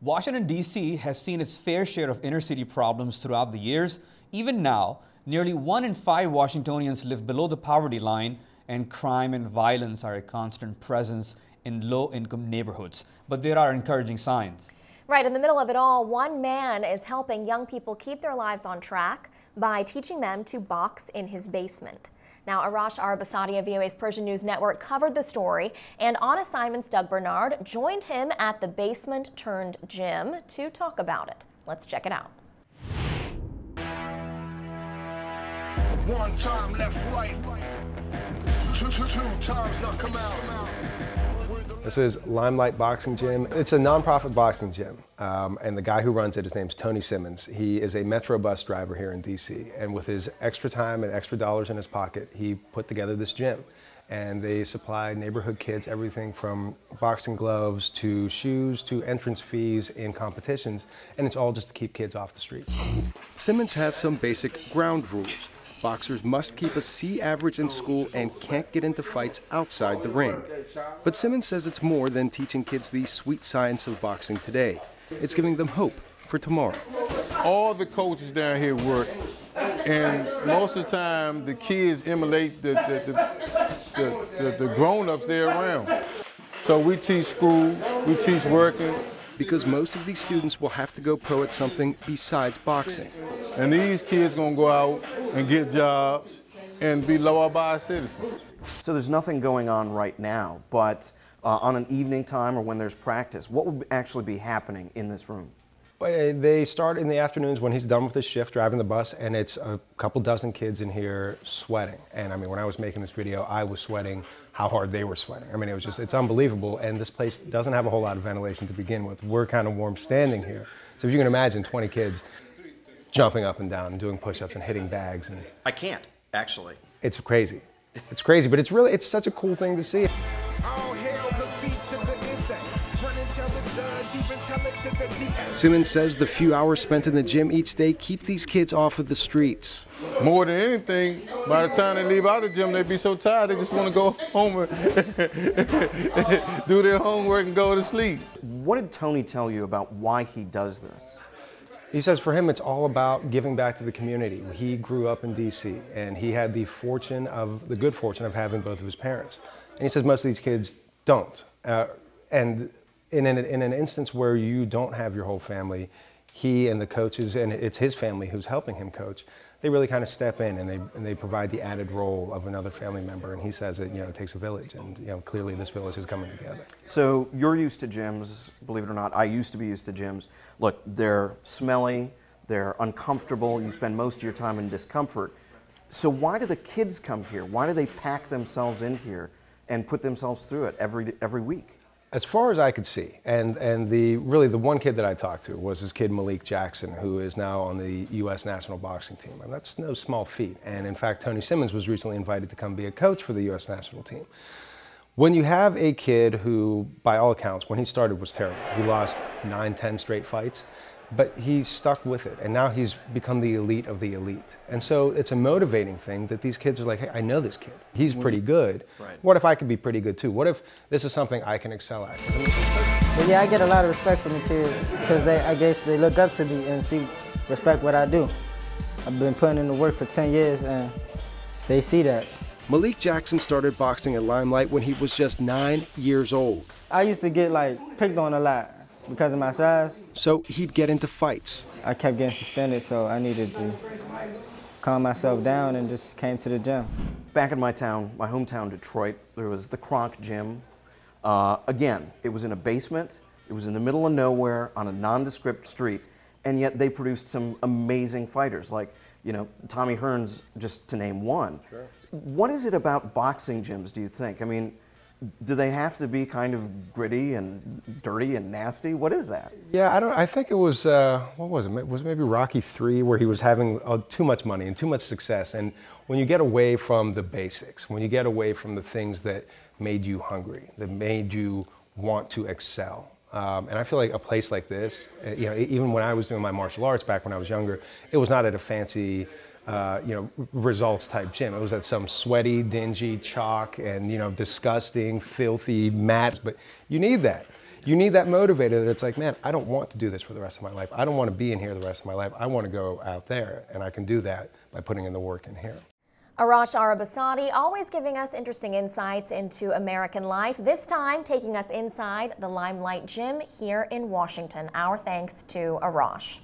Washington, D.C. has seen its fair share of inner-city problems throughout the years. Even now, nearly 1 in 5 Washingtonians live below the poverty line, and crime and violence are a constant presence in low-income neighborhoods. But there are encouraging signs. Right in the middle of it all, one man is helping young people keep their lives on track by teaching them to box in his basement. Now, Arash Arabasadi of VOA's Persian News Network covered the story, and on assignments, Doug Bernard joined him at the basement-turned-gym to talk about it. Let's check it out. One time left, right. Two times not come out. This is Lime Lite Boxing Gym. It's a nonprofit boxing gym, and the guy who runs it, his name's Tony Simmons. He is a Metro bus driver here in DC, and with his extra time and extra dollars in his pocket, he put together this gym. And they supply neighborhood kids everything from boxing gloves to shoes to entrance fees in competitions, and it's all just to keep kids off the street. Simmons has some basic ground rules. Boxers must keep a C average in school and can't get into fights outside the ring. But Simmons says it's more than teaching kids the sweet science of boxing today. It's giving them hope for tomorrow. All the coaches down here work, and most of the time the kids emulate the grown-ups they're around. So we teach school, we teach working. Because most of these students will have to go pro at something besides boxing. And these kids gonna go out and get jobs and be law-abiding citizens. So there's nothing going on right now, but on an evening time or when there's practice, what would actually be happening in this room? They start in the afternoons when he's done with his shift driving the bus, and it's a couple dozen kids in here sweating. And I mean, when I was making this video, I was sweating how hard they were sweating. I mean, it's unbelievable. And this place doesn't have a whole lot of ventilation to begin with. We're kind of warm standing here. So if you can imagine 20 kids jumping up and down and doing push-ups and hitting bags. And I can't, actually. It's crazy. It's crazy, but it's such a cool thing to see. Simmons says the few hours spent in the gym each day keep these kids off of the streets. More than anything, by the time they leave out of the gym, they be so tired they just want to go home and do their homework and go to sleep. What did Tony tell you about why he does this? He says for him it's all about giving back to the community. He grew up in DC, and he had the good fortune of having both of his parents. And he says most of these kids don't. And in an instance where you don't have your whole family, he and the coaches, and it's his family who's helping him coach, they really kind of step in and they provide the added role of another family member. And he says that, it takes a village, and clearly this village is coming together. So you're used to gyms, believe it or not. I used to be used to gyms. Look, they're smelly, they're uncomfortable, you spend most of your time in discomfort. So why do the kids come here? Why do they pack themselves in here and put themselves through it every week? As far as I could see, and really the one kid that I talked to was this kid Malik Jackson, who is now on the U.S. national boxing team. And that's no small feat. And in fact, Tony Simmons was recently invited to come be a coach for the U.S. national team. When you have a kid who, by all accounts, when he started was terrible. He lost 9, 10 straight fights, but he stuck with it. And now he's become the elite of the elite. And so it's a motivating thing that these kids are like, hey, I know this kid. He's pretty good. Right. What if I could be pretty good too? What if this is something I can excel at? But yeah, I get a lot of respect from the kids because I guess they look up to me and respect what I do. I've been putting in the work for 10 years and they see that. Malik Jackson started boxing at Lime Lite when he was just 9 years old. I used to get picked on a lot because of my size. So he'd get into fights. I kept getting suspended, so I needed to calm myself down and just came to the gym. Back in my hometown, Detroit, there was the Kronk Gym. Again, it was in a basement, it was in the middle of nowhere on a nondescript street, and yet they produced some amazing fighters, like, Tommy Hearns, just to name one. Sure. What is it about boxing gyms, do you think? I mean, do they have to be kind of gritty and dirty and nasty? What is that? Yeah, I think it was, what was it? Was it maybe Rocky III, where he was having too much money and too much success? And when you get away from the basics, when you get away from the things that made you hungry, that made you want to excel. And I feel like a place like this, even when I was doing my martial arts back when I was younger, it was not at a fancy, results type gym. It was at some sweaty, dingy chalk and, disgusting, filthy mats. But you need that. you need that motivator that it's like, man, I don't want to do this for the rest of my life. I don't want to be in here the rest of my life. I want to go out there, and I can do that by putting in the work in here. Arash Arabasadi always giving us interesting insights into American life, this time taking us inside the Lime Lite Gym here in Washington. Our thanks to Arash.